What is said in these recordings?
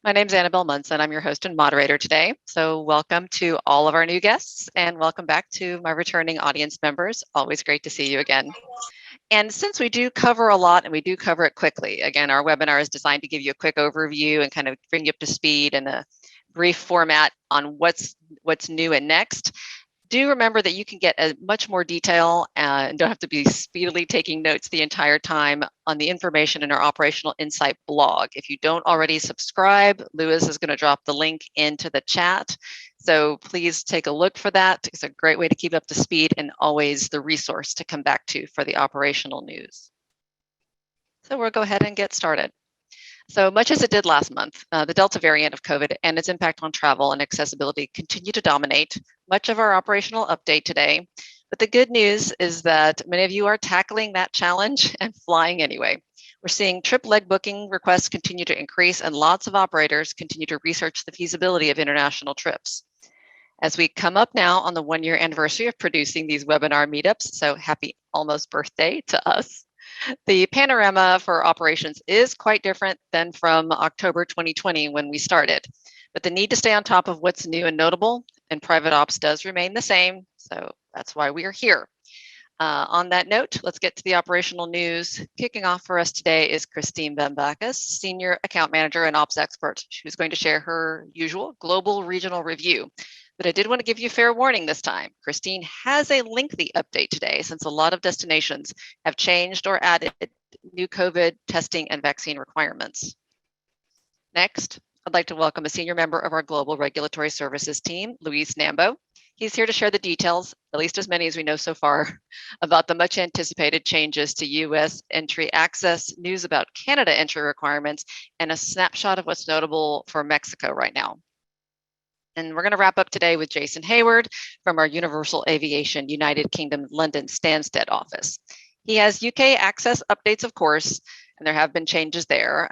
My name's Annabelle Munson. I'm your host and moderator today. So, welcome to all of our new guests and welcome back to my returning audience members. Always great to see you again. And since we do cover a lot and we do cover it quickly, again, our webinar is designed to give you a quick overview and kind of bring you up to speed in a brief format on what's new and next. Do remember that you can get as much more detail and don't have to be speedily taking notes the entire time on the information in our Operational Insight blog. If you don't already subscribe, Lewis is going to drop the link into the chat. So please take a look for that. It's a great way to keep up to speed and always the resource to come back to for the operational news. So we'll go ahead and get started. So much as it did last month, the Delta variant of COVID and its impact on travel and accessibility continue to dominate much of our operational update today. But the good news is that many of you are tackling that challenge and flying anyway. We're seeing trip leg booking requests continue to increase and lots of operators continue to research the feasibility of international trips. As we come up now on the 1-year anniversary of producing these webinar meetups, so happy almost birthday to us. The panorama for operations is quite different than from October 2020 when we started, but the need to stay on top of what's new and notable and private ops does remain the same, so that's why we are here. On that note, let's get to the operational news. Kicking off for us today is Christine Vamvakas, Senior Account Manager and Ops Expert, who's going to share her usual global regional review. But I did want to give you fair warning this time. Christine has a lengthy update today since a lot of destinations have changed or added new COVID testing and vaccine requirements. Next, I'd like to welcome a senior member of our Global Regulatory Services team, Luis Nambo. He's here to share the details, at least as many as we know so far, about the much anticipated changes to US entry access, news about Canada entry requirements, and a snapshot of what's notable for Mexico right now. And we're going to wrap up today with Jason Hayward from our Universal Aviation United Kingdom London Stansted office. He has UK access updates, of course, and there have been changes there.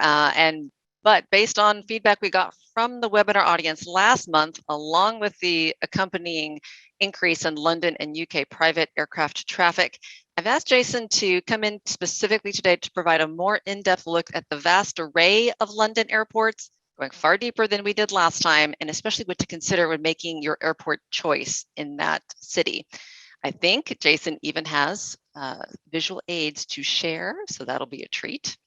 But based on feedback we got from the webinar audience last month, along with the accompanying increase in London and UK private aircraft traffic, I've asked Jason to come in specifically today to provide a more in-depth look at the vast array of London airports, going far deeper than we did last time, and especially what to consider when making your airport choice in that city. I think Jason even has visual aids to share, so that'll be a treat.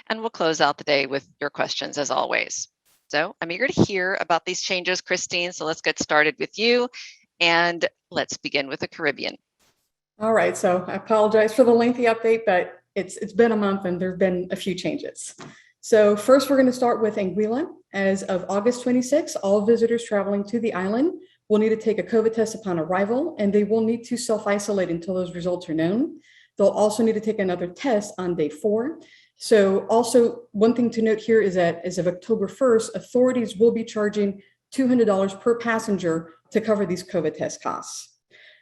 And we'll close out the day with your questions as always. So I'm eager to hear about these changes, Christine, so let's get started with you, and let's begin with the Caribbean. All right, so I apologize for the lengthy update, but it's been a month and there have been a few changes. So first, we're going to start with Anguilla. As of August 26, all visitors traveling to the island will need to take a COVID test upon arrival, and they will need to self-isolate until those results are known. They'll also need to take another test on day 4. So also, one thing to note here is that as of October 1st, authorities will be charging $200 per passenger to cover these COVID test costs.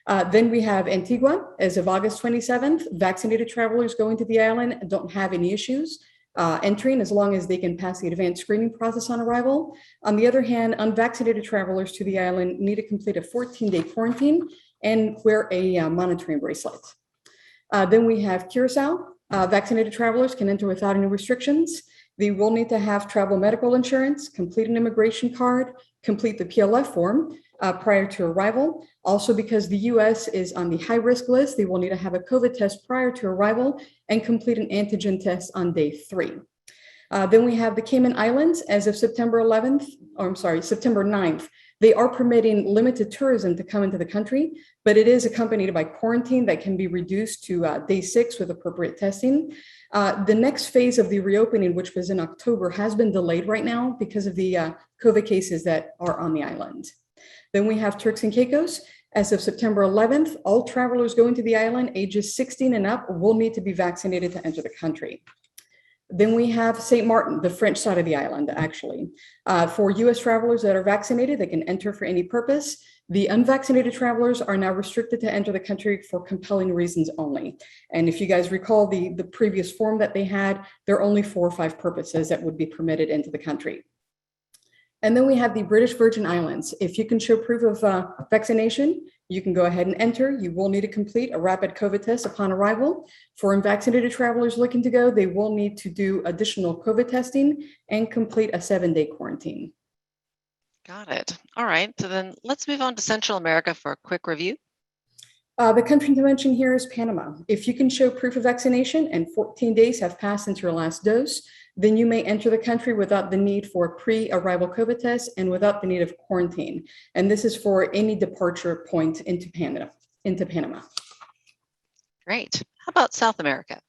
Then we have Antigua. As of August 27th, vaccinated travelers going to the island don't have any issues entering as long as they can pass the advanced screening process on arrival. On the other hand, unvaccinated travelers to the island need to complete a 14-day quarantine and wear a monitoring bracelet. Then we have Curacao. Vaccinated travelers can enter without any restrictions. They will need to have travel medical insurance, complete an immigration card, complete the PLF form prior to arrival. Also, because the US is on the high-risk list, they will need to have a COVID test prior to arrival and complete an antigen test on day 3. Then we have the Cayman Islands. As of September 9th, they are permitting limited tourism to come into the country, but it is accompanied by quarantine that can be reduced to day 6 with appropriate testing. The next phase of the reopening, which was in October, has been delayed right now because of the COVID cases that are on the island. Then we have Turks and Caicos. As of September 11th, all travelers going to the island ages 16 and up will need to be vaccinated to enter the country. Then we have St. Martin, the French side of the island, actually. For US travelers that are vaccinated, they can enter for any purpose. The unvaccinated travelers are now restricted to enter the country for compelling reasons only. And if you guys recall the previous form that they had, there are only 4 or 5 purposes that would be permitted into the country. And then we have the British Virgin Islands. If you can show proof of vaccination, you can go ahead and enter. You will need to complete a rapid COVID test upon arrival. For unvaccinated travelers looking to go, they will need to do additional COVID testing and complete a 7-day quarantine. Got it. All right. So then let's move on to Central America for a quick review. The country to mention here is Panama. If you can show proof of vaccination and 14 days have passed since your last dose, then you may enter the country without the need for a pre-arrival COVID test and without the need of quarantine. And this is for any departure point into Panama. Great. How about South America?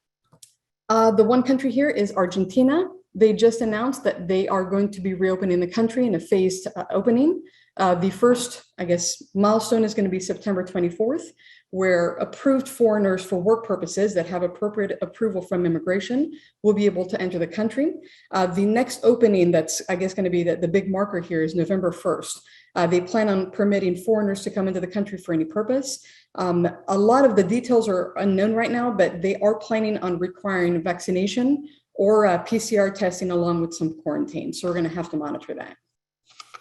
The one country here is Argentina. They just announced that they are going to be reopening the country in a phased opening. The first, milestone is going to be September 24th, where approved foreigners for work purposes that have appropriate approval from immigration will be able to enter the country. The next opening that's, going to be the big marker here is November 1st. They plan on permitting foreigners to come into the country for any purpose. A lot of the details are unknown right now, but they are planning on requiring vaccination or PCR testing along with some quarantine. So we're going to have to monitor that.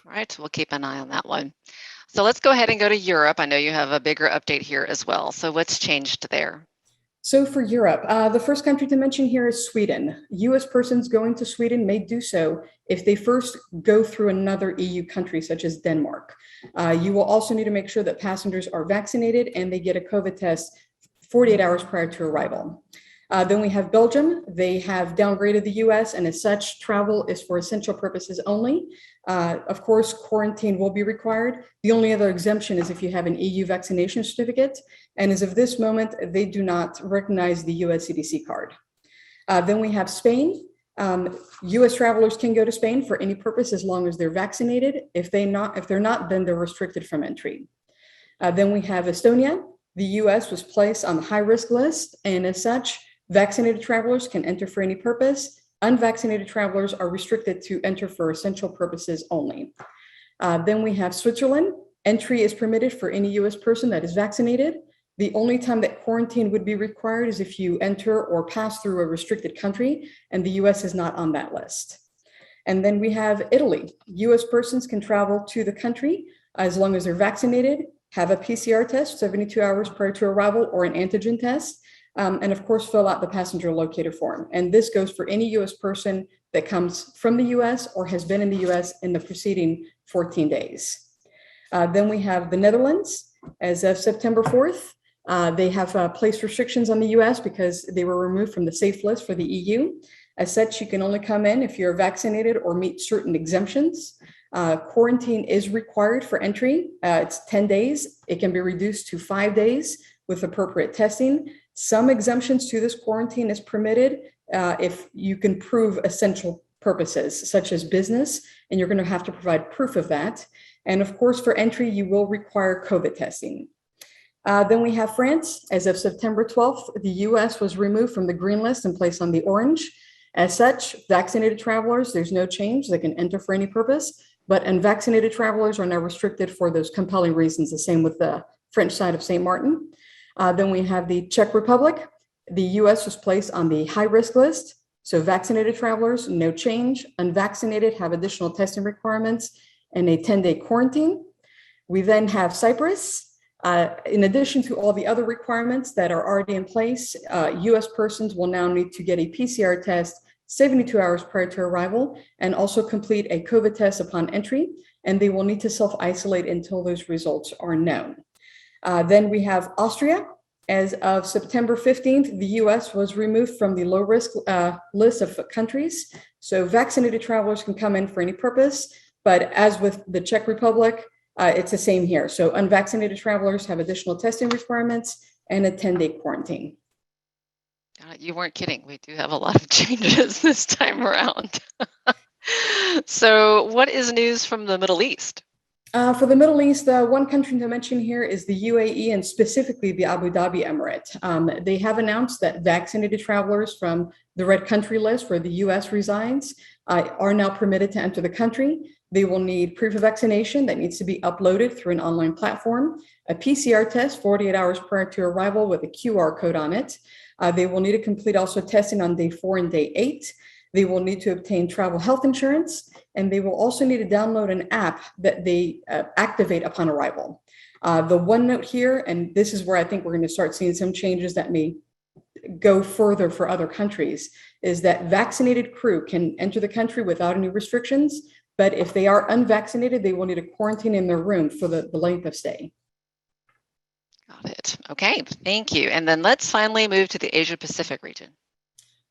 All right, we'll keep an eye on that one. So let's go ahead and go to Europe. I know you have a bigger update here as well. So what's changed there? So for Europe, the first country to mention here is Sweden. US persons going to Sweden may do so if they first go through another EU country, such as Denmark. You will also need to make sure that passengers are vaccinated and they get a COVID test 48 hours prior to arrival. Then we have Belgium. They have downgraded the US, and as such, travel is for essential purposes only. Of course, quarantine will be required. The only other exemption is if you have an EU vaccination certificate. And as of this moment, they do not recognize the US CDC card. Then we have Spain. US travelers can go to Spain for any purpose as long as they're vaccinated. If they're not, then they're restricted from entry. Then we have Estonia. The US was placed on the high-risk list, and as such, vaccinated travelers can enter for any purpose. Unvaccinated travelers are restricted to enter for essential purposes only. Then we have Switzerland. Entry is permitted for any US person that is vaccinated. The only time that quarantine would be required is if you enter or pass through a restricted country, and the US is not on that list. And then we have Italy. US persons can travel to the country as long as they're vaccinated, have a PCR test 72 hours prior to arrival or an antigen test, and of course, fill out the passenger locator form. And this goes for any US person that comes from the US or has been in the US in the preceding 14 days. Then we have the Netherlands. As of September 4th, they have placed restrictions on the US because they were removed from the safe list for the EU. As such, you can only come in if you're vaccinated or meet certain exemptions. Quarantine is required for entry. It's 10 days. It can be reduced to 5 days with appropriate testing. Some exemptions to this quarantine is permitted if you can prove essential purposes, such as business, and you're going to have to provide proof of that. And of course, for entry, you will require COVID testing. Then we have France. As of September 12th, the US was removed from the green list and placed on the orange. As such, vaccinated travelers, there's no change. They can enter for any purpose, but unvaccinated travelers are now restricted for those compelling reasons, the same with the French side of St. Martin. Then we have the Czech Republic. The US was placed on the high-risk list. So vaccinated travelers, no change. Unvaccinated have additional testing requirements and a 10-day quarantine. We then have Cyprus. In addition to all the other requirements that are already in place, US persons will now need to get a PCR test 72 hours prior to arrival and also complete a COVID test upon entry, and they will need to self-isolate until those results are known. Then we have Austria. As of September 15th, the US was removed from the low-risk list of countries. So vaccinated travelers can come in for any purpose, but as with the Czech Republic, it's the same here. So unvaccinated travelers have additional testing requirements and a 10-day quarantine. You weren't kidding. We do have a lot of changes this time around. So what is news from the Middle East? For the Middle East, one country to mention here is the UAE and specifically the Abu Dhabi Emirate. They have announced that vaccinated travelers from the red country list where the US resides are now permitted to enter the country. They will need proof of vaccination that needs to be uploaded through an online platform, a PCR test 48 hours prior to arrival with a QR code on it. They will need to complete also testing on day 4 and day 8. They will need to obtain travel health insurance, and they will also need to download an app that they activate upon arrival. The one note here, and this is where I think we're going to start seeing some changes that may go further for other countries, is that vaccinated crew can enter the country without any restrictions, but if they are unvaccinated, they will need to quarantine in their room for the length of stay. Got it. Okay, thank you. And then let's finally move to the Asia Pacific region.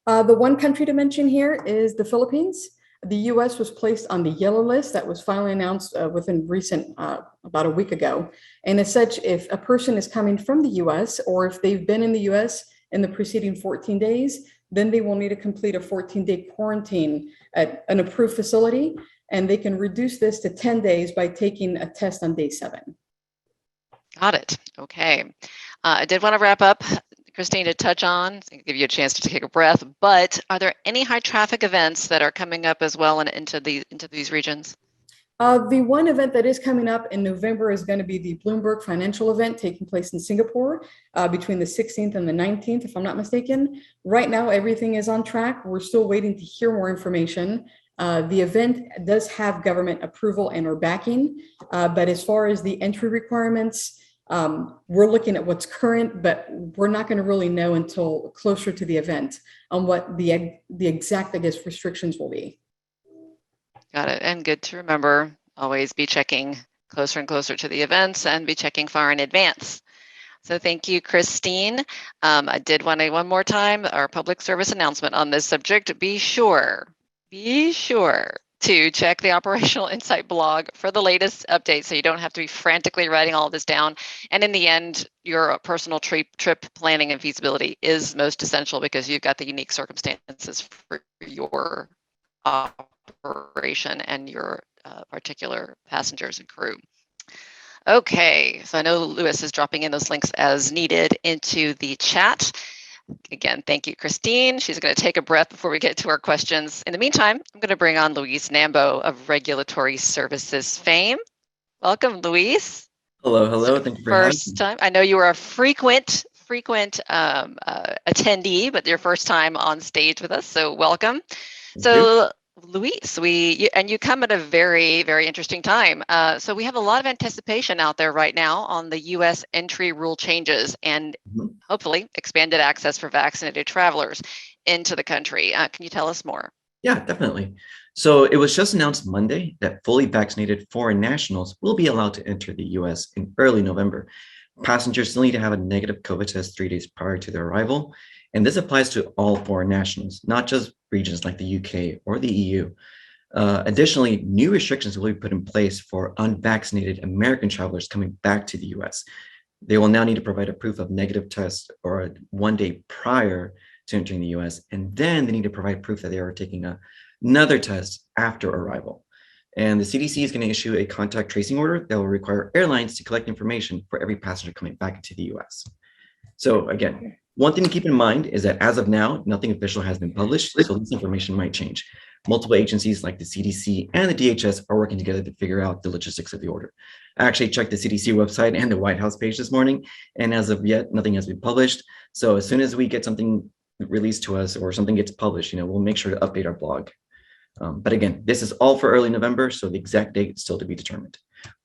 The one country to mention here is the Philippines. The US was placed on the yellow list that was finally announced within recent, about a week ago. And as such, if a person is coming from the US or if they've been in the US in the preceding 14 days, then they will need to complete a 14-day quarantine at an approved facility. And they can reduce this to 10 days by taking a test on day 7. Got it. Okay. I did want to wrap up, Christine, to touch on, give you a chance to take a breath, but are there any high traffic events that are coming up as well and into these regions? The one event that is coming up in November is going to be the Bloomberg financial event taking place in Singapore between the 16th and the 19th, if I'm not mistaken. Right now, everything is on track. We're still waiting to hear more information. The event does have government approval and or backing, but as far as the entry requirements, we're looking at what's current, but we're not going to really know until closer to the event on what the exact, I guess, restrictions will be. Got it. And good to remember, always be checking closer and closer to the events and be checking far in advance. So thank you, Christine. I did want to, one more time, our public service announcement on this subject. Be sure to check the Operational Insight blog for the latest updates so you don't have to be frantically writing all of this down. And in the end, your personal trip planning and feasibility is most essential because you've got the unique circumstances for your operation and your particular passengers and crew. Okay, so I know Lewis is dropping in those links as needed into the chat. Again, thank you, Christine. She's going to take a breath before we get to our questions. In the meantime, I'm going to bring on Luis Nambo of Regulatory Services fame. Welcome, Luis. Hello. Thank you for having me. First time. I know you were a frequent attendee, but your first time on stage with us, so welcome. Thank you. Luis, you come at a very, very interesting time. So we have a lot of anticipation out there right now on the U.S. entry rule changes and hopefully expanded access for vaccinated travelers into the country. Can you tell us more? Yeah, definitely. So it was just announced Monday that fully vaccinated foreign nationals will be allowed to enter the U.S. in early November. Passengers still need to have a negative COVID test 3 days prior to their arrival. And this applies to all foreign nationals, not just regions like the UK or the EU. Additionally, new restrictions will be put in place for unvaccinated American travelers coming back to the US. They will now need to provide a proof of negative test or 1 day prior to entering the US, and then they need to provide proof that they are taking another test after arrival. And the CDC is going to issue a contact tracing order that will require airlines to collect information for every passenger coming back into the US. So again, one thing to keep in mind is that as of now, nothing official has been published, so this information might change. Multiple agencies like the CDC and the DHS are working together to figure out the logistics of the order. I actually checked the CDC website and the White House page this morning, and as of yet, nothing has been published. So as soon as we get something released to us or something gets published, we'll make sure to update our blog. But again, this is all for early November, so the exact date is still to be determined.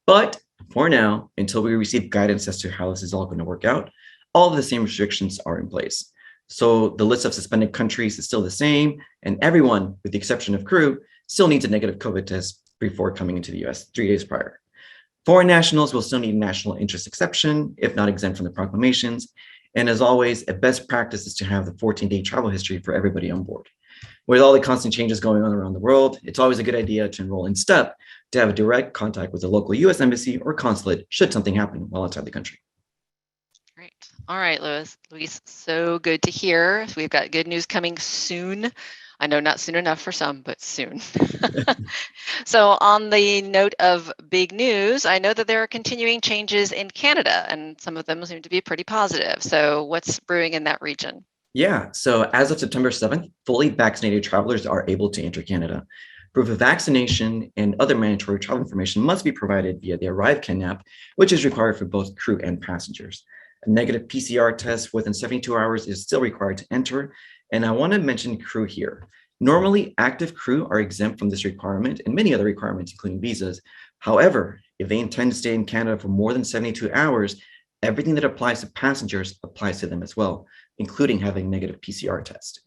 But for now, until we receive guidance as to how this is all going to work out, all of the same restrictions are in place. So the list of suspended countries is still the same, and everyone, with the exception of crew, still needs a negative COVID test before coming into the US 3 days prior. Foreign nationals will still need a national interest exception, if not exempt from the proclamations. And as always, a best practice is to have the 14-day travel history for everybody on board. With all the constant changes going on around the world, it's always a good idea to enroll in STEP to have a direct contact with the local US embassy or consulate should something happen while outside the country. Great. All right, Luis, so good to hear. We've got good news coming soon. I know not soon enough for some, but soon. So on the note of big news, I know that there are continuing changes in Canada, and some of them seem to be pretty positive. So what's brewing in that region? Yeah, so as of September 7th, fully vaccinated travelers are able to enter Canada. Proof of vaccination and other mandatory travel information must be provided via the ArriveCan app, which is required for both crew and passengers. A negative PCR test within 72 hours is still required to enter. And I want to mention crew here. Normally, active crew are exempt from this requirement and many other requirements, including visas. However, If they intend to stay in Canada for more than 72 hours, everything that applies to passengers applies to them as well, including having a negative PCR test.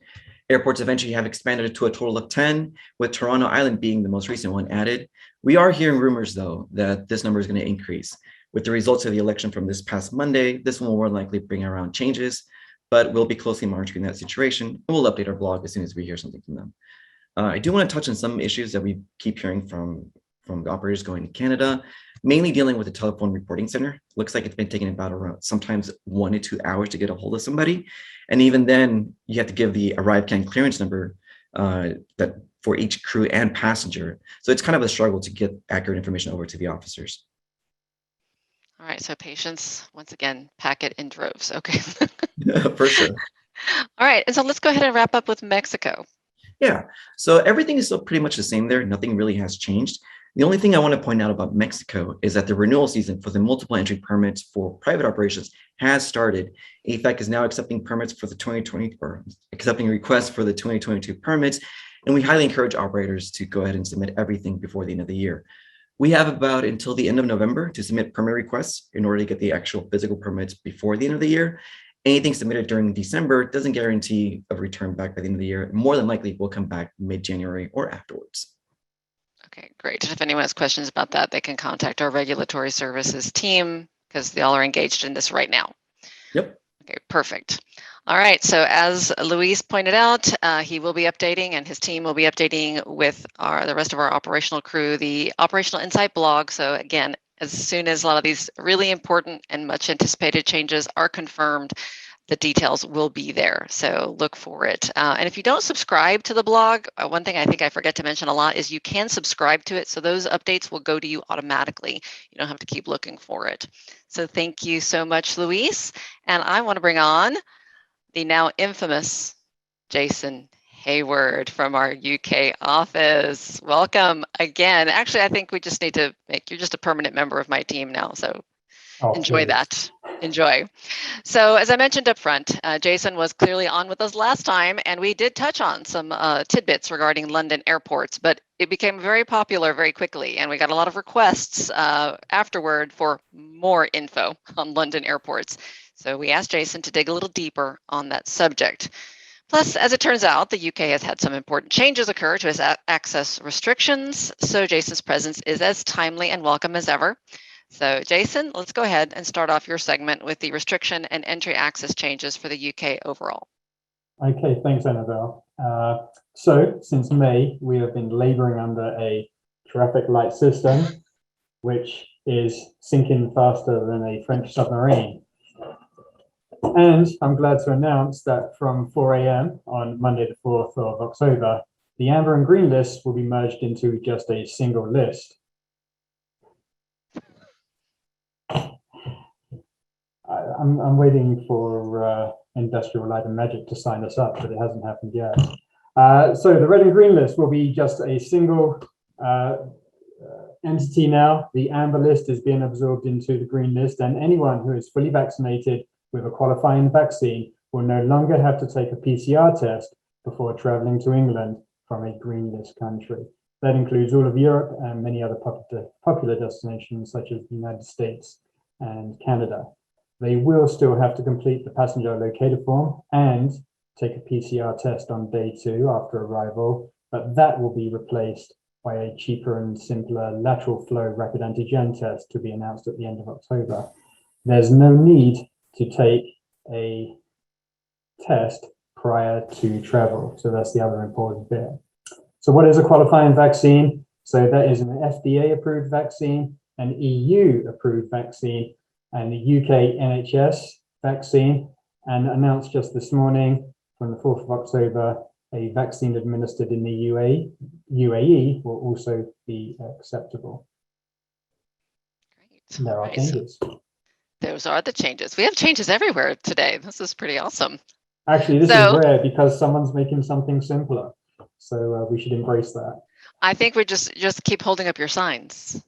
Airports eventually have expanded it to a total of 10, with Toronto Island being the most recent one added. We are hearing rumors, though, that this number is going to increase. With the results of the election from this past Monday, this will more likely bring around changes, but we'll be closely monitoring that situation, and we'll update our blog as soon as we hear something from them. I do want to touch on some issues that we keep hearing from the operators going to Canada, mainly dealing with the telephone reporting center. Looks like it's been taking about around sometimes 1 to 2 hours to get a hold of somebody. And even then, you have to give the ArriveCAN clearance number that for each crew and passenger. So it's kind of a struggle to get accurate information over to the officers. All right, so patience, once again, pack it in droves. Okay. For sure. All right, and so let's go ahead and wrap up with Mexico. Yeah, so everything is still pretty much the same there. Nothing really has changed. The only thing I want to point out about Mexico is that the renewal season for the multiple entry permits for private operations has started. AFAC is now accepting permits for the 2020 or accepting requests for the 2022 permits, and we highly encourage operators to go ahead and submit everything before the end of the year. We have about until the end of November to submit permit requests in order to get the actual physical permits before the end of the year. Anything submitted during December doesn't guarantee a return back by the end of the year. More than likely, will come back mid-January or afterwards. Okay, great. If anyone has questions about that, they can contact our regulatory services team because they all are engaged in this right now. Yep. Okay, perfect. All right, so as Luis pointed out, he will be updating and his team will be updating with the rest of our operational crew, the Operational Insight blog. So again, as soon as a lot of these really important and much anticipated changes are confirmed, the details will be there. So look for it. And if you don't subscribe to the blog, one thing I think I forget to mention a lot is you can subscribe to it. So those updates will go to you automatically. You don't have to keep looking for it. So thank you so much, Luis. And I want to bring on the now infamous Jason Hayward from our UK office. Welcome again. Actually, I think we just need to make you just a permanent member of my team now. So enjoy that. Enjoy. So as I mentioned up front, Jason was clearly on with us last time, and we did touch on some tidbits regarding London airports, but it became very popular very quickly, and we got a lot of requests afterward for more info on London airports. So we asked Jason to dig a little deeper on that subject. Plus, as it turns out, the UK has had some important changes occur to its access restrictions, so Jason's presence is as timely and welcome as ever. So Jason, let's go ahead and start off your segment with the restriction and entry access changes for the UK overall. Okay, thanks, Annabelle. So since May, we have been laboring under a traffic light system, which is sinking faster than a French submarine. And I'm glad to announce that from 4 a.m. on Monday, the 4th of October, the amber and green lists will be merged into just a single list. I'm waiting for Industrial Light and Magic to sign us up, but it hasn't happened yet. So the red and green list will be just a single entity now. The amber list is being absorbed into the green list, and anyone who is fully vaccinated with a qualifying vaccine will no longer have to take a PCR test before traveling to England from a green list country. That includes all of Europe and many other popular destinations such as the United States and Canada. They will still have to complete the passenger locator form and take a PCR test on day 2 after arrival, but that will be replaced by a cheaper and simpler lateral flow rapid antigen test to be announced at the end of October. There's no need to take a test prior to travel. So that's the other important bit. So what is a qualifying vaccine? So that is an FDA approved vaccine, an EU approved vaccine, and the UK NHS vaccine, and announced just this morning from the 4th of October, a vaccine administered in the UAE will also be acceptable. Great. There are changes. So those are the changes. We have changes everywhere today. This is pretty awesome. Actually, this is rare because someone's making something simpler. So we should embrace that. I think we just keep holding up your signs.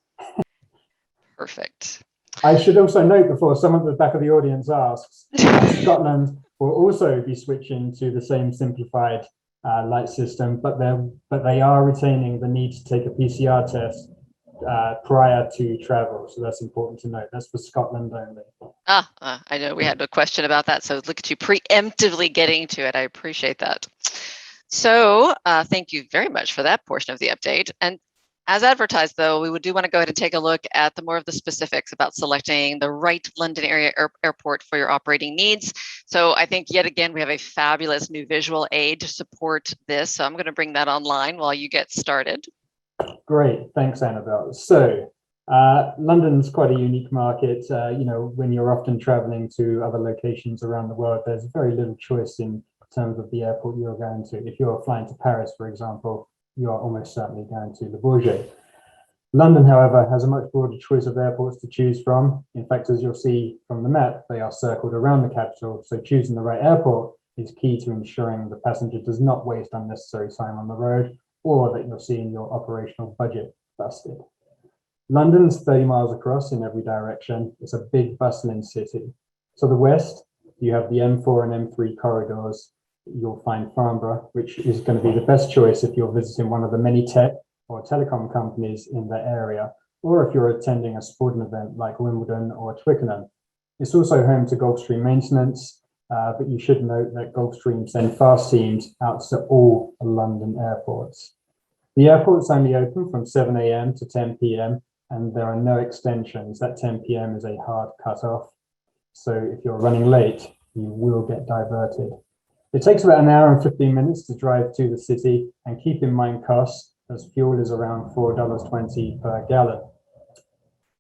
Perfect. I should also note before someone at the back of the audience asks, Scotland will also be switching to the same simplified light system, but they are retaining the need to take a PCR test prior to travel. So that's important to note. That's for Scotland only. I know we had a question about that. So look at you preemptively getting to it. I appreciate that. So thank you very much for that portion of the update. And as advertised, though, we do want to go ahead and take a look at the more of the specifics about selecting the right London area airport for your operating needs. So I think yet again, we have a fabulous new visual aid to support this. So I'm going to bring that online while you get started. Great, thanks, Annabelle. So London's quite a unique market. You know, when you're often traveling to other locations around the world, there's very little choice in terms of the airport you're going to. If you're flying to Paris, for example, you are almost certainly going to Le Bourget. London, however, has a much broader choice of airports to choose from. In fact, as you'll see from the map, they are circled around the capital. So choosing the right airport is key to ensuring the passenger does not waste unnecessary time on the road, or that you're seeing your operational budget busted. London's 30 miles across in every direction. It's a big bustling city. To the west, you have the M4 and M3 corridors. You'll find Farnborough, which is going to be the best choice if you're visiting one of the many tech or telecom companies in the area, or if you're attending a sporting event like Wimbledon or Twickenham. It's also home to Gulfstream maintenance, but you should note that Gulfstream send fast teams out to all London airports. The airport's only open from 7 a.m. to 10 p.m. and there are no extensions. That 10 p.m. is a hard cutoff. So if you're running late, you will get diverted. It takes about an hour and 15 minutes to drive to the city, and keep in mind costs, as fuel is around $4.20 per gallon.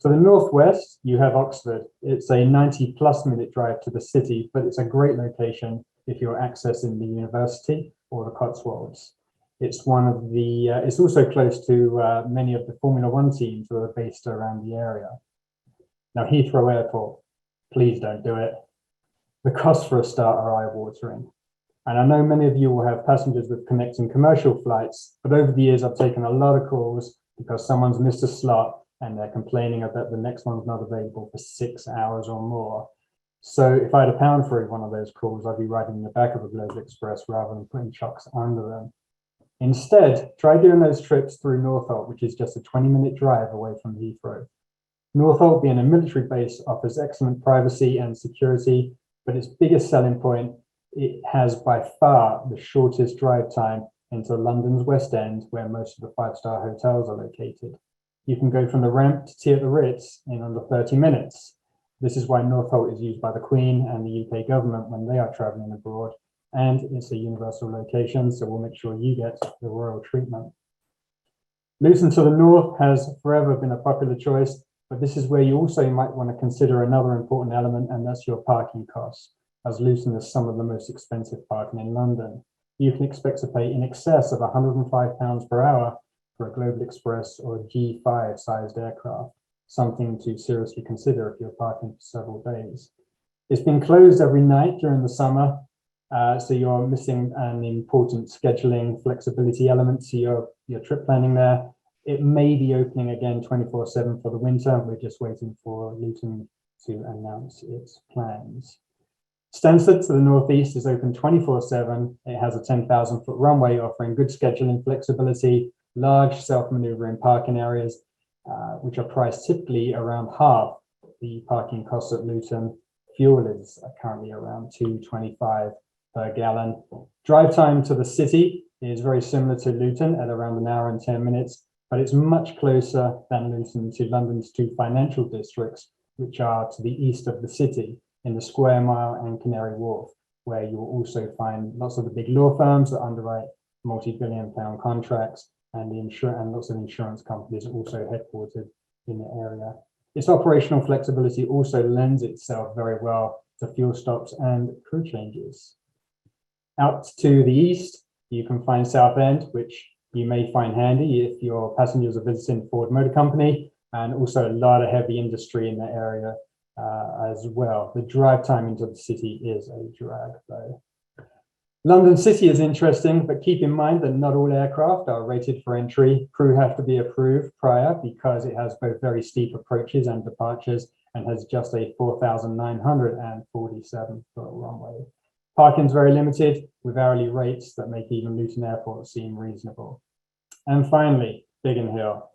To the northwest, you have Oxford. It's a 90+ minute drive to the city, but it's a great location if you're accessing the university or the Cotswolds. It's it's also close to many of the Formula One teams who are based around the area. Now, Heathrow Airport, please don't do it. The costs for a start are eye-watering. And I know many of you will have passengers with connecting commercial flights, but over the years, I've taken a lot of calls because someone's missed a slot and they're complaining that the next one's not available for 6 hours or more. So if I had £1 for every one of those calls, I'd be riding in the back of a Global Express rather than putting chocks under them. Instead, try doing those trips through Northolt, which is just a 20-minute drive away from Heathrow. Northolt, being a military base, offers excellent privacy and security, but its biggest selling point, it has by far the shortest drive time into London's West End, where most of the 5-star hotels are located. You can go from the ramp to tea at the Ritz in under 30 minutes. This is why Northolt is used by the Queen and the UK government when they are traveling abroad. And it's a universal location, so we'll make sure you get the royal treatment. Luton to the north has forever been a popular choice, but this is where you also might want to consider another important element, and that's your parking costs, as Luton is some of the most expensive parking in London. You can expect to pay in excess of £105 per hour for a Global Express or a G5 sized aircraft, something to seriously consider if you're parking for several days. It's been closed every night during the summer, so you're missing an important scheduling flexibility element to your trip planning there. It may be opening again 24/7 for the winter. We're just waiting for Luton to announce its plans. Stansted to the northeast is open 24/7. It has a 10,000-foot runway offering good scheduling flexibility, large self-maneuvering parking areas, which are priced typically around half the parking costs at Luton. Fuel is currently around $2.25 per gallon. Drive time to the city is very similar to Luton at around an hour and 10 minutes, but it's much closer than Luton to London's two financial districts, which are to the east of the city in the Square Mile and Canary Wharf, where you will also find lots of the big law firms that underwrite multi-billion-pound contracts, and lots of insurance companies are also headquartered in the area. Its operational flexibility also lends itself very well to fuel stops and crew changes. Out to the east, you can find Southend, which you may find handy if your passengers are visiting Ford Motor Company, and also a lot of heavy industry in the area as well. The drive time into the city is a drag, though. London City is interesting, but keep in mind that not all aircraft are rated for entry. Crew have to be approved prior because it has both very steep approaches and departures and has just a 4,947-foot runway. Parking is very limited, with hourly rates that make even Luton Airport seem reasonable. And finally, Biggin Hill.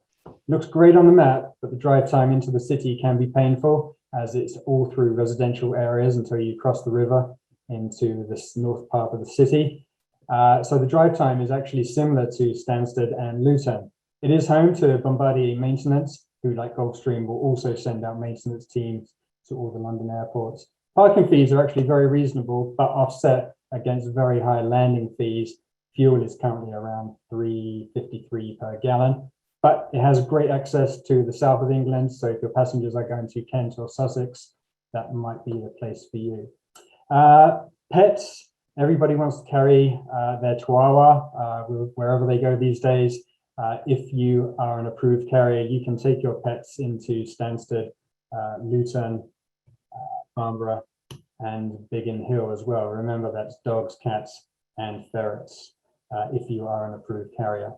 Looks great on the map, but the drive time into the city can be painful, as it's all through residential areas until you cross the river into the north part of the city. So the drive time is actually similar to Stansted and Luton. It is home to Bombardier Maintenance, who, like Gulfstream, will also send out maintenance teams to all the London airports. Parking fees are actually very reasonable, but offset against very high landing fees. Fuel is currently around £3.53 per gallon, but it has great access to the south of England. So if your passengers are going to Kent or Sussex, that might be the place for you. Pets, everybody wants to carry their Chihuahua wherever they go these days. If you are an approved carrier, you can take your pets into Stansted, Luton, Farnborough, and Biggin Hill as well. Remember, that's dogs, cats, and ferrets if you are an approved carrier.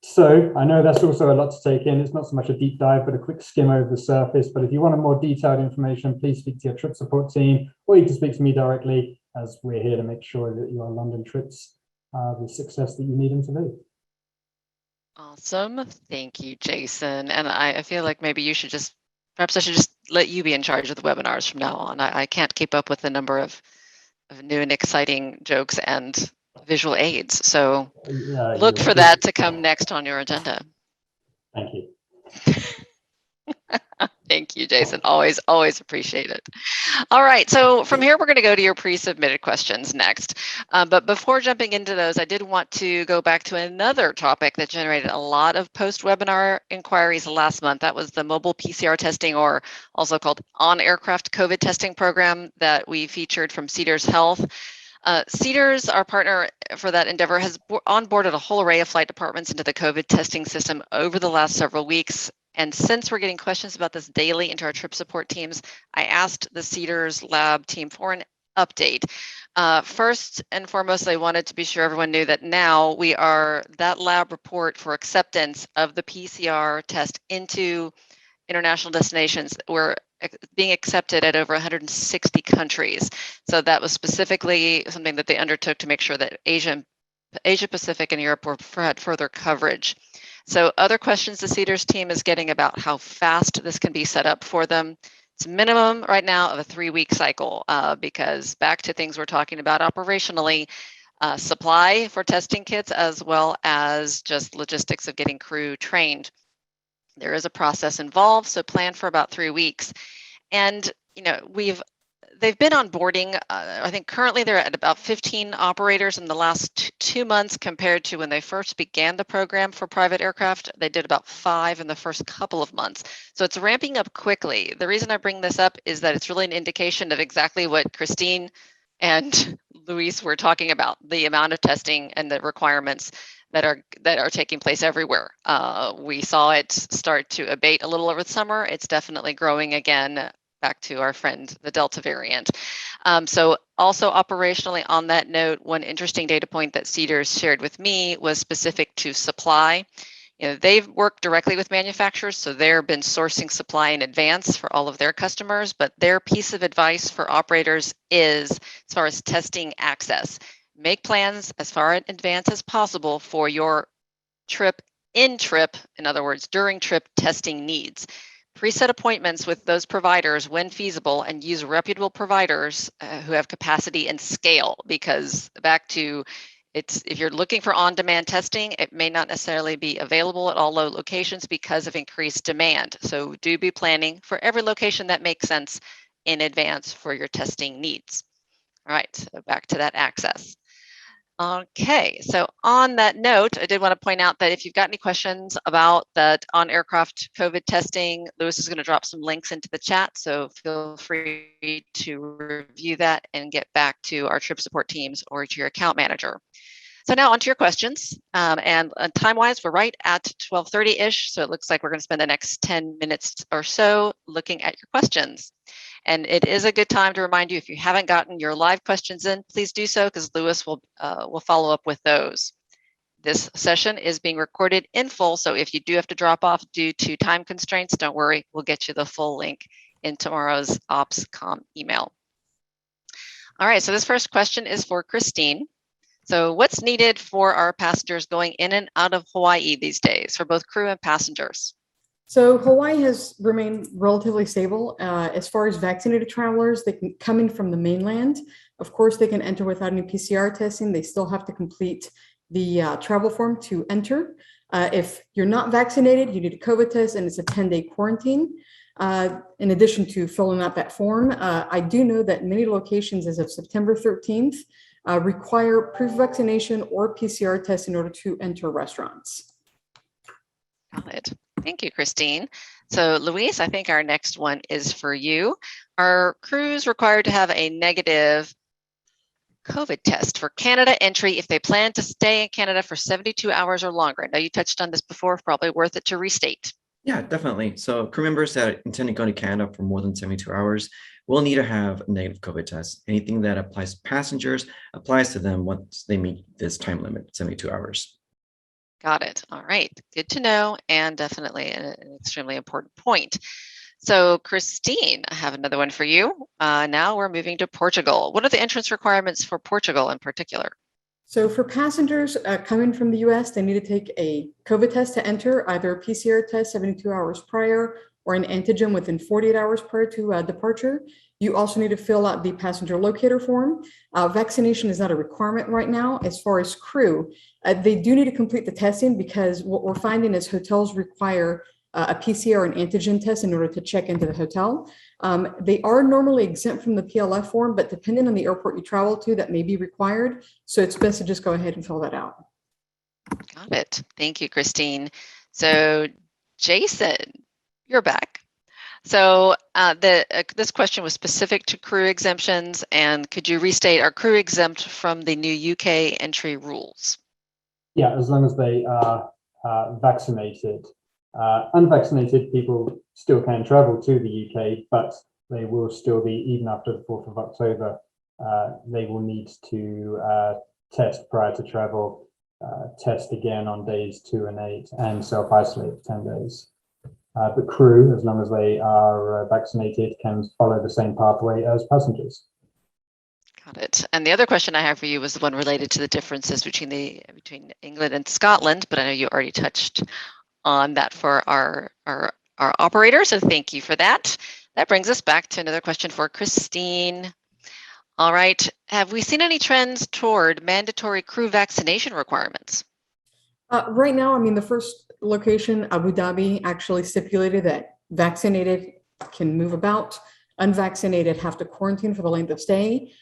So I know that's also a lot to take in. It's not so much a deep dive, but a quick skim over the surface. But if you want a more detailed information, please speak to your trip support team, or you can speak to me directly, as we're here to make sure that your London trips are the success that you need them to be. Awesome. Thank you, Jason. And I feel like maybe you should perhaps I should just let you be in charge of the webinars from now on. I can't keep up with the number of new and exciting jokes and visual aids. So look for that to come next on your agenda. Thank you. Thank you, Jason. Always appreciate it. All right. So from here, we're going to go to your pre-submitted questions next. But before jumping into those, I did want to go back to another topic that generated a lot of post-webinar inquiries last month. That was the mobile PCR testing, or also called on-aircraft COVID testing program that we featured from Cedars Health. Cedars, our partner for that endeavor, has onboarded a whole array of flight departments into the COVID testing system over the last several weeks. And since we're getting questions about this daily into our trip support teams, I asked the Cedars Lab team for an update. First and foremost, I wanted to be sure everyone knew that now that lab report for acceptance of the PCR test into international destinations were being accepted at over 160 countries. So that was specifically something that they undertook to make sure that Asia Pacific and Europe had further coverage. So other questions the Cedars team is getting about how fast this can be set up for them. It's a minimum right now of a 3-week cycle, because back to things we're talking about operationally, supply for testing kits, as well as just logistics of getting crew trained. There is a process involved, so plan for about 3 weeks. And they've been onboarding. I think currently they're at about 15 operators in the last 2 months, compared to when they first began the program for private aircraft. They did about 5 in the first couple of months. So it's ramping up quickly. The reason I bring this up is that it's really an indication of exactly what Christine and Luis were talking about, the amount of testing and the requirements that are taking place everywhere. We saw it start to abate a little over the summer. It's definitely growing again, back to our friend, the Delta variant. So also operationally, on that note, one interesting data point that Cedars shared with me was specific to supply. They've worked directly with manufacturers, so they've been sourcing supply in advance for all of their customers, but their piece of advice for operators is, as far as testing access, make plans as far in advance as possible for your in other words, during trip testing needs. Preset appointments with those providers when feasible, and use reputable providers who have capacity and scale, because if you're looking for on-demand testing, it may not necessarily be available at all locations because of increased demand. So do be planning for every location that makes sense in advance for your testing needs. All right, so back to that access. Okay, so on that note, I did want to point out that if you've got any questions about that on-aircraft COVID testing, Lewis is going to drop some links into the chat, so feel free to review that and get back to our trip support teams or to your account manager. So now onto your questions, and time-wise, we're right at 12:30-ish, so it looks like we're going to spend the next 10 minutes or so looking at your questions. And it is a good time to remind you, if you haven't gotten your live questions in, please do so, because Lewis will follow up with those. This session is being recorded in full, so if you do have to drop off due to time constraints, don't worry, we'll get you the full link in tomorrow's OpsCom email. All right, so this first question is for Christine. So what's needed for our passengers going in and out of Hawaii these days, for both crew and passengers? So Hawaii has remained relatively stable. As far as vaccinated travelers, they can come in from the mainland. Of course, they can enter without any PCR testing. They still have to complete the travel form to enter. If you're not vaccinated, you need a COVID test, and it's a 10-day quarantine. In addition to filling out that form, I do know that many locations as of September 13th require proof of vaccination or PCR test in order to enter restaurants. Got it. Thank you, Christine. So Luis, I think our next one is for you. Are crews required to have a negative COVID test for Canada entry if they plan to stay in Canada for 72 hours or longer? I know you touched on this before, probably worth it to restate. Yeah, definitely. So crew members that intend to go to Canada for more than 72 hours will need to have a negative COVID test. Anything that applies to passengers applies to them once they meet this time limit, 72 hours. Got it. All right. Good to know, and definitely an extremely important point. So Christine, I have another one for you. Now we're moving to Portugal. What are the entrance requirements for Portugal in particular? So for passengers coming from the US, they need to take a COVID test to enter, either a PCR test 72 hours prior or an antigen within 48 hours prior to departure. You also need to fill out the passenger locator form. Vaccination is not a requirement right now. As far as crew, they do need to complete the testing, because what we're finding is hotels require a PCR and antigen test in order to check into the hotel. They are normally exempt from the PLF form, but depending on the airport you travel to, that may be required. So it's best to just go ahead and fill that out. Got it. Thank you, Christine. So Jason, you're back. So this question was specific to crew exemptions, and could you restate, are crew exempt from the new UK entry rules? Yeah, as long as they are vaccinated. Unvaccinated people still can travel to the UK, but they will still be, even after the 4th of October, they will need to test prior to travel, test again on days 2 and 8, and self-isolate for 10 days. The crew, as long as they are vaccinated, can follow the same pathway as passengers. Got it. And the other question I have for you was the one related to the differences between England and Scotland, but I know you already touched on that for our operator, so thank you for that. That brings us back to another question for Christine. All right, have we seen any trends toward mandatory crew vaccination requirements? Right now, I mean, the first location, Abu Dhabi, actually stipulated that vaccinated can move about. Unvaccinated have to quarantine for the length of stay.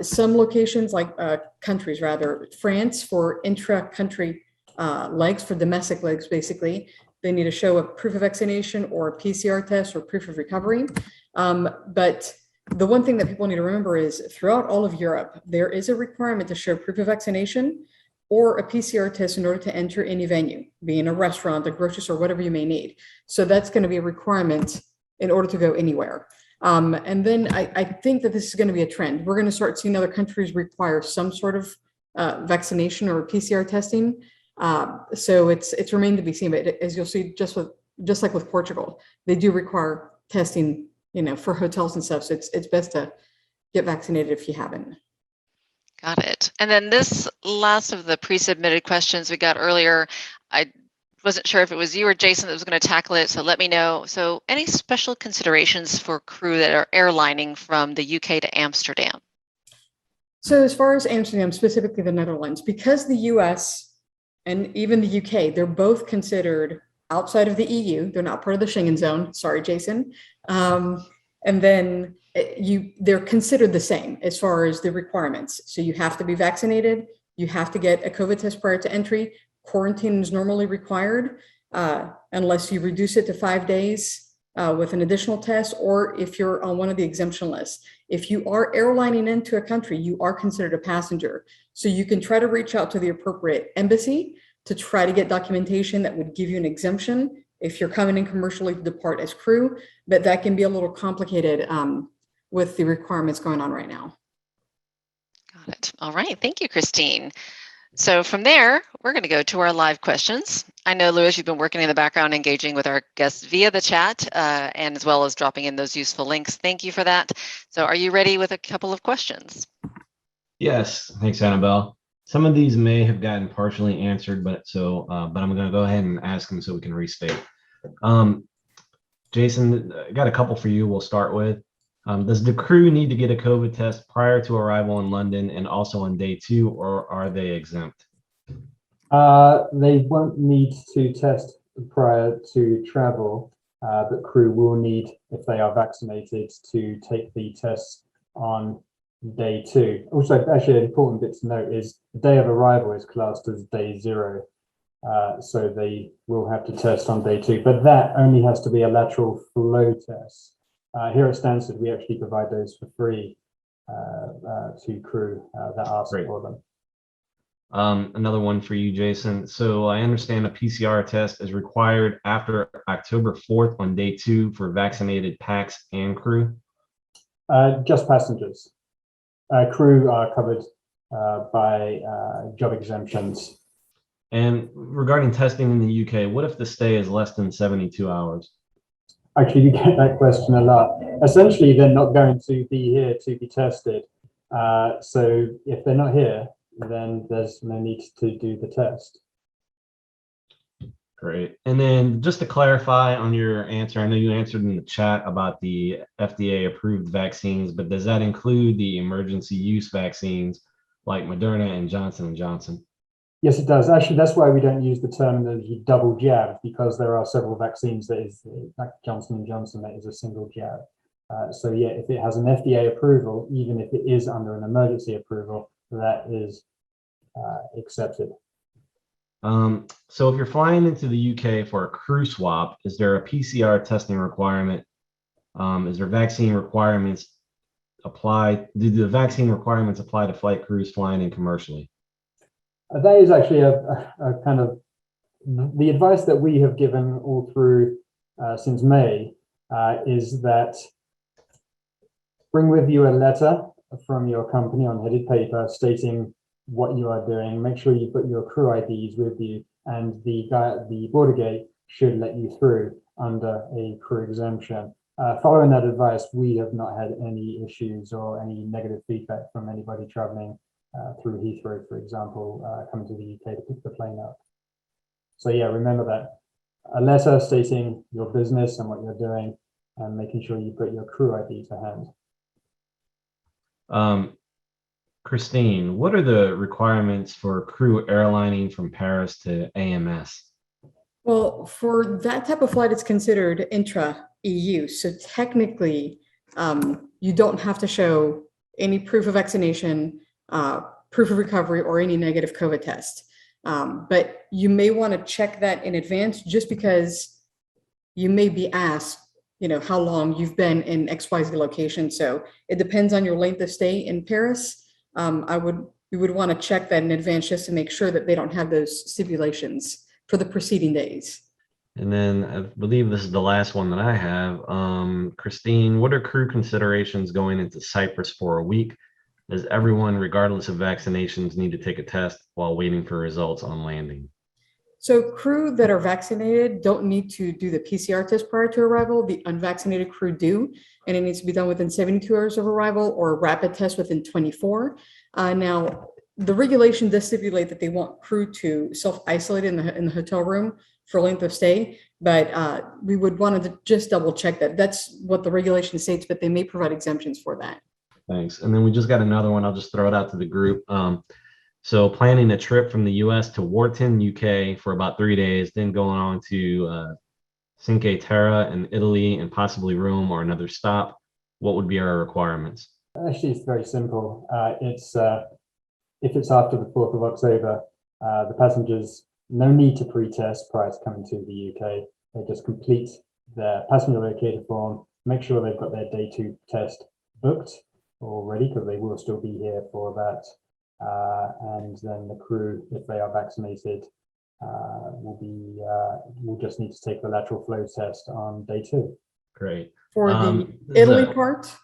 Some locations, like countries rather, France, for intra-country legs, for domestic legs, basically, they need to show a proof of vaccination or a PCR test or proof of recovery. But the one thing that people need to remember is throughout all of Europe, there is a requirement to show proof of vaccination or a PCR test in order to enter any venue, being a restaurant, a grocery store, whatever you may need. So that's going to be a requirement in order to go anywhere. And then I think that this is going to be a trend. We're going to start seeing other countries require some sort of vaccination or PCR testing. So it's remained to be seen. But as you'll see, just like with Portugal, they do require testing, for hotels and stuff. So it's best to get vaccinated if you haven't. Got it. And then this last of the pre-submitted questions we got earlier, I wasn't sure if it was you or Jason that was going to tackle it, so let me know. So any special considerations for crew that are airlining from the UK to Amsterdam? So as far as Amsterdam, specifically the Netherlands, because the US and even the UK, they're both considered outside of the EU. They're not part of the Schengen zone. Sorry, Jason. And then they're considered the same as far as the requirements. So you have to be vaccinated. You have to get a COVID test prior to entry. Quarantine is normally required unless you reduce it to 5 days with an additional test, or if you're on one of the exemption lists. If you are airlining into a country, you are considered a passenger. So you can try to reach out to the appropriate embassy to try to get documentation that would give you an exemption if you're coming in commercially to depart as crew, but that can be a little complicated with the requirements going on right now. Got it. All right. Thank you, Christine. So from there, we're going to go to our live questions. I know, Louis, you've been working in the background, engaging with our guests via the chat, and as well as dropping in those useful links. Thank you for that. So are you ready with a couple of questions? Yes, thanks, Annabelle. Some of these may have gotten partially answered, but I'm going to go ahead and ask them so we can restate. Jason, I got a couple for you. We'll start with. Does the crew need to get a COVID test prior to arrival in London and also on day 2, or are they exempt? They won't need to test prior to travel, but crew will need, if they are vaccinated, to take the tests on day 2. Also, actually, an important bit to note is the day of arrival is classed as day 0. So they will have to test on day 2, but that only has to be a lateral flow test. Here at Stansted, we actually provide those for free to crew that ask Great. for them. Another one for you, Jason. So I understand a PCR test is required after October 4th on day 2 for vaccinated PAX and crew. Just passengers. Crew are covered by job exemptions. And regarding testing in the UK, what if the stay is less than 72 hours? Actually, we get that question a lot. Essentially, they're not going to be here to be tested. So if they're not here, then there's no need to do the test. Great. And then just to clarify on your answer, I know you answered in the chat about the FDA approved vaccines, but does that include the emergency use vaccines like Moderna and Johnson & Johnson? Yes, it does. Actually, that's why we don't use the terminology double jab, because there are several vaccines that is, like Johnson & Johnson, that is a single jab. So yeah, if it has an FDA approval, even if it is under an emergency approval, that is accepted. So if you're flying into the UK for a crew swap, is there a PCR testing requirement? Is there vaccine requirements apply? Do the vaccine requirements apply to flight crews flying in commercially? That is actually a kind of the advice that we have given all through since May is that bring with you a letter from your company on headed paper stating what you are doing. Make sure you put your crew IDs with you, and the guy at the border gate should let you through under a crew exemption. Following that advice, we have not had any issues or any negative feedback from anybody traveling through Heathrow, for example, coming to the UK to pick the plane up. So yeah, remember that. A letter stating your business and what you're doing, and making sure you put your crew ID to hand. Christine, what are the requirements for crew airlining from Paris to AMS? Well, for that type of flight, it's considered intra-EU. So technically, you don't have to show any proof of vaccination, proof of recovery, or any negative COVID test. But you may want to check that in advance, just because you may be asked, how long you've been in XYZ location. So it depends on your length of stay in Paris. You would want to check that in advance, just to make sure that they don't have those stipulations for the preceding days. And then I believe this is the last one that I have. Christine, what are crew considerations going into Cyprus for a week? Does everyone, regardless of vaccinations, need to take a test while waiting for results on landing? So crew that are vaccinated don't need to do the PCR test prior to arrival. The unvaccinated crew do, and it needs to be done within 72 hours of arrival, or a rapid test within 24. Now, the regulation does stipulate that they want crew to self-isolate in the hotel room for length of stay, but we would want to just double check that. That's what the regulation states, but they may provide exemptions for that. Thanks. And then we just got another one. I'll just throw it out to the group. So planning a trip from the US to Wharton, UK for about 3 days, then going on to Cinque Terre in Italy and possibly Rome or another stop. What would be our requirements? Actually, it's very simple. If it's after the 4th of October, the passengers, no need to pre-test prior to coming to the UK. They just complete their passenger locator form, make sure they've got their day 2 test booked already, because they will still be here for that. And then the crew, if they are vaccinated, will just need to take the lateral flow test on day 2. Great. For the Italy part,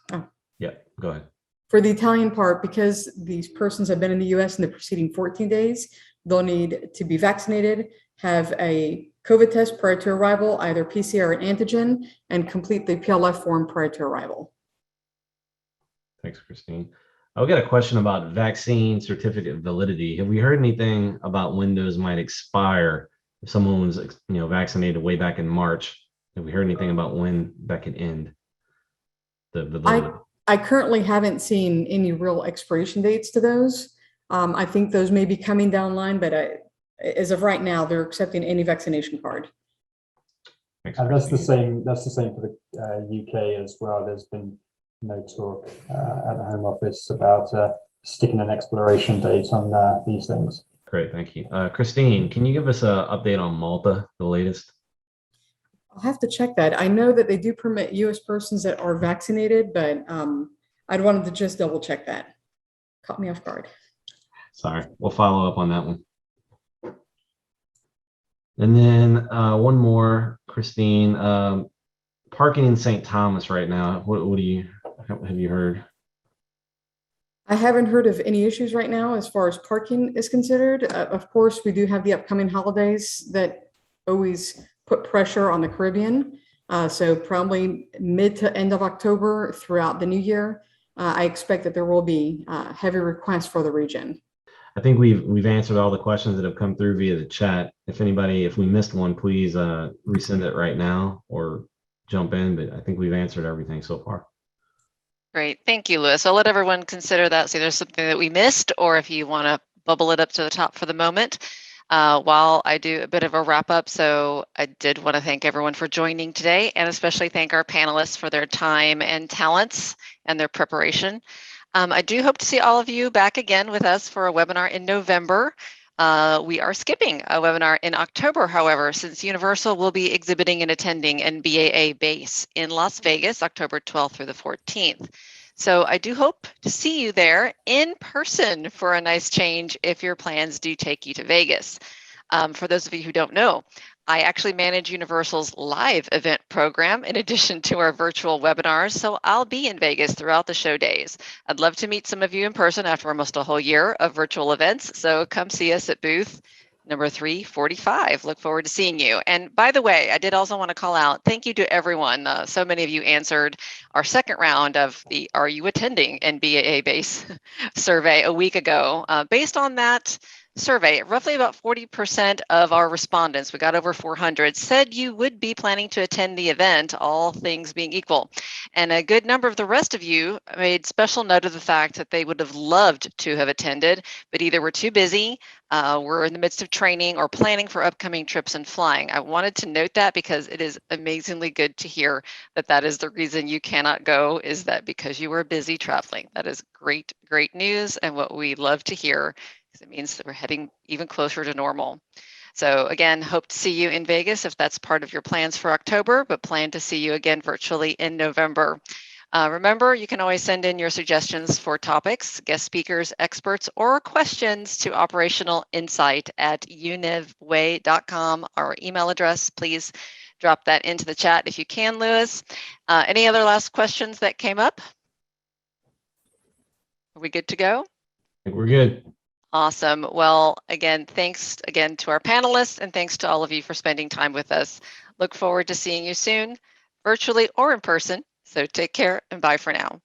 yeah, go ahead. For the Italian part, because these persons have been in the US in the preceding 14 days, they'll need to be vaccinated, have a COVID test prior to arrival, either PCR or antigen, and complete the PLF form prior to arrival. Thanks, Christine. I've got a question about vaccine certificate validity. Have we heard anything about when those might expire? if someone was, vaccinated way back in March, have we heard anything about when that could end? The validity. I currently haven't seen any real expiration dates to those. I think those may be coming down the line, but as of right now, they're accepting any vaccination card. That's the same. That's the same for the UK as well. There's been no talk at the Home Office about sticking an expiration date on these things. Great, thank you. Christine, can you give us an update on Malta, the latest? I'll have to check that. I know that they do permit US persons that are vaccinated, but I'd wanted to just double check that. Caught me off guard. Sorry, we'll follow up on that one. And then one more, Christine, parking in St. Thomas right now. What have you heard? I haven't heard of any issues right now as far as parking is considered. Of course, we do have the upcoming holidays that always put pressure on the Caribbean. So probably mid to end of October throughout the new year, I expect that there will be heavy requests for the region. I think we've answered all the questions that have come through via the chat. If we missed one, please resend it right now or jump in, but I think we've answered everything so far. Great, thank you, Louis. I'll let everyone consider that, see if there's something that we missed, or if you want to bubble it up to the top for the moment. While I do a bit of a wrap up, so I did want to thank everyone for joining today, and especially thank our panelists for their time and talents and their preparation. I do hope to see all of you back again with us for a webinar in November. We are skipping a webinar in October, however, since Universal will be exhibiting and attending NBAA Base in Las Vegas, October 12th through the 14th. So I do hope to see you there in person for a nice change if your plans do take you to Vegas. For those of you who don't know, I actually manage Universal's live event program in addition to our virtual webinars, so I'll be in Vegas throughout the show days. I'd love to meet some of you in person after almost a whole year of virtual events, so come see us at booth number 345. Look forward to seeing you. And by the way, I did also want to call out, thank you to everyone. So many of you answered our second round of the Are You Attending NBAA Base survey a week ago. Based on that survey, roughly about 40% of our respondents, we got over 400, said you would be planning to attend the event, all things being equal. And a good number of the rest of you made special note of the fact that they would have loved to have attended, but either were too busy, we're in the midst of training, or planning for upcoming trips and flying. I wanted to note that because it is amazingly good to hear that that is the reason you cannot go, is that because you were busy traveling. That is great, great news, and what we love to hear, because it means that we're heading even closer to normal. So again, hope to see you in Vegas if that's part of your plans for October, but plan to see you again virtually in November. Remember, you can always send in your suggestions for topics, guest speakers, experts, or questions to operationalinsight@univway.com, our email address. Please drop that into the chat if you can, Louis. Any other last questions that came up? Are we good to go? I think we're good. Awesome. Well, again, thanks again to our panelists, and thanks to all of you for spending time with us. Look forward to seeing you soon, virtually or in person. So take care and bye for now.